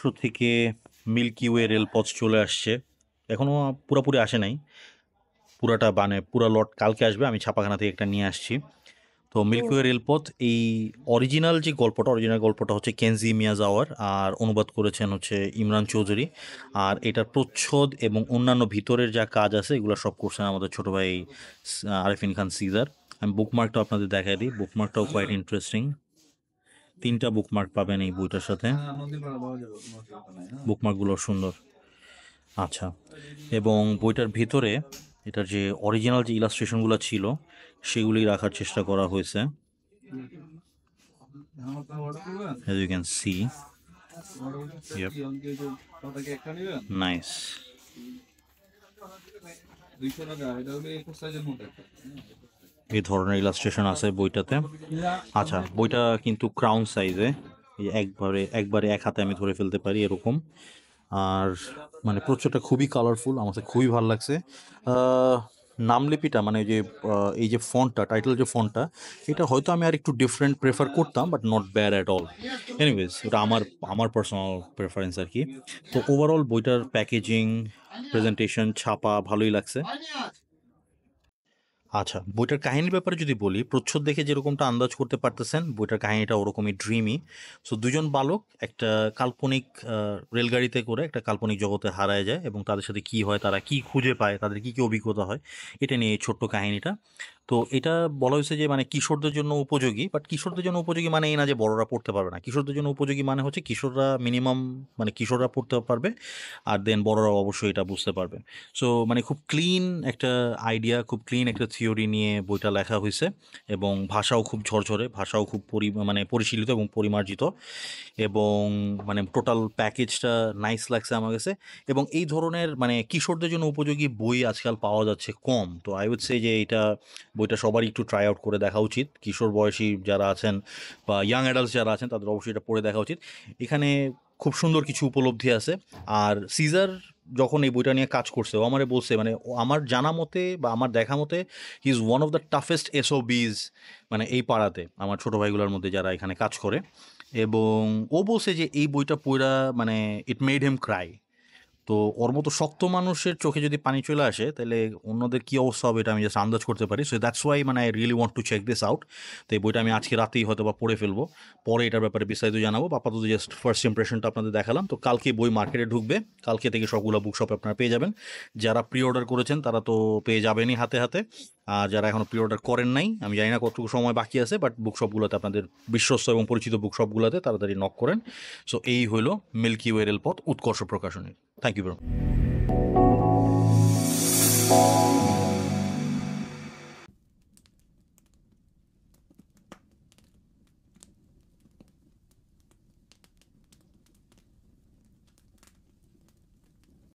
উৎকর্ষ থেকে milky way রেলপথ চলে আসছে। এখনও পুরোপুরি আসে নাই, পুরাটা পুরা লট কালকে আসবে। আমি ছাপাখানা থেকে একটা নিয়ে আসছি। তো মিল্কি ওয়ে রেলপথ এই অরিজিনাল গল্পটা হচ্ছে কেনজি মিয়াজাওয়ার, আর অনুবাদ করেছেন হচ্ছে ইমরান চৌধুরী। আর এটার প্রচ্ছদ এবং অন্যান্য ভিতরের যা কাজ আছে এগুলো সব করছেন আমাদের ছোট ভাই আরিফিন খান সিজার। আমি বুকমার্কটা আপনাদের দেখাই দিই, বুকমার্কটাও কোয়াইট ইন্টারেস্টিং। 3টা বুকমার্ক পাবেন এই বইটার সাথে, বুকমার্কগুলো সুন্দর। আচ্ছা, এবং বইটার ভিতরে এটার যে অরিজিনাল যে ইলাস্ট্রেশনগুলো ছিল সেগুলি রাখার চেষ্টা করা হয়েছে। As you can see, yep, nice. এই ধরনের ইলাস্ট্রেশন আছে বইটাতে। আচ্ছা, বইটা কিন্তু ক্রাউন সাইজে, একবারে একবারে এক হাতে আমি ধরে ফেলতে পারি এরকম। আর মানে প্রচ্ছদটা খুবই কালারফুল, আমার খুবই ভালো লাগছে। নামলিপিটা মানে যে এই যে ফন্টটা, টাইটেল যে ফন্টটা, এটা হয়তো আমি আর একটু ডিফারেন্ট প্রেফার করতাম, but not bad at all. Anyways, এটা আমার পার্সোনাল প্রেফারেন্স আর কি। তো ওভারঅল বইটার প্যাকেজিং, প্রেজেন্টেশন, ছাপা ভালোই লাগছে। আচ্ছা, বইটার কাহিনীর ব্যাপারে যদি বলি, প্রচ্ছদ দেখে যেরকমটা আন্দাজ করতে পারতেছেন বইটার কাহিনীটা ওরকমই ড্রিমি। সো দুজন বালক একটা কাল্পনিক রেলগাড়িতে করে একটা কাল্পনিক জগতে হারায় যায়, এবং তাদের সাথে কি হয়, তারা কি খুঁজে পায়, তাদের কি কি অভিজ্ঞতা হয়, এটা নিয়ে এই ছোট্ট কাহিনীটা। তো এটা বলা হয়েছে যে মানে কিশোরদের জন্য উপযোগী, বাট কিশোরদের জন্য উপযোগী মানে এই না যে বড়রা পড়তে পারবে না। কিশোরদের জন্য উপযোগী মানে হচ্ছে কিশোররা মিনিমাম, মানে কিশোররা পড়তে পারবে, আর দেন বড়রাও অবশ্যই এটা বুঝতে পারবে। সো মানে খুব ক্লিন একটা আইডিয়া, খুব ক্লিন একটা থিওরি নিয়ে বইটা লেখা হয়েছে, এবং ভাষাও খুব ঝরঝরে, ভাষাও খুব মানে পরিশীলিত এবং পরিমার্জিত, এবং মানে টোটাল প্যাকেজটা নাইস লাগছে আমার কাছে। এবং এই ধরনের মানে কিশোরদের জন্য উপযোগী বই আজকাল পাওয়া যাচ্ছে কম, তো আই উড সে যে বইটা সবারই একটু ট্রাই আউট করে দেখা উচিত। কিশোর বয়সী যারা আছেন বা ইয়াং অ্যাডাল্টস যারা আছেন তাদের অবশ্যই এটা পড়ে দেখা উচিত। এখানে খুব সুন্দর কিছু উপলব্ধি আছে। আর সিজার যখন এই বইটা নিয়ে কাজ করছে, ও আমারে বলছে, মানে আমার জানা মতে বা আমার দেখা মতে he is one of the toughest SOBs, মানে এই পাড়াতে আমার ছোটো ভাইগুলোর মধ্যে যারা এখানে কাজ করে। এবং ও বলছে যে এই বইটা পড়া মানে ইট মেড হিম ক্রাই। তো ওর মতো শক্ত মানুষের চোখে যদি পানি চলে আসে তাহলে অন্যদের কী অবস্থা হবে এটা আমি জাস্ট আন্দাজ করতে পারি। সো দ্যাটস ওয়াই মানে I really want to check this out. তো এই বইটা আমি আজকে রাতেই হয়তো বা পড়ে ফেলবো, পরে এটার ব্যাপারে বিস্তারিত জানাবো। আপাতত জাস্ট ফার্স্ট ইমপ্রেশনটা আপনাদের দেখালাম। তো কালকে বই মার্কেটে ঢুকবে, কালকে থেকে সবগুলো বুক শপে আপনারা পেয়ে যাবেন। যারা প্রি অর্ডার করেছেন তারা তো পেয়ে যাবেনই হাতে হাতে, আর যারা এখনও প্রি অর্ডার করেন নাই, আমি জানি না কতটুকু সময় বাকি আছে, বাট বুক শপগুলোতে আপনাদের বিশ্বস্ত এবং পরিচিত বুক শপগুলোতে তাড়াতাড়ি নক করেন। সো এই হলো মিল্কি ওয়ে রেলপথ, উৎকর্ষ প্রকাশনী। Thank you very much.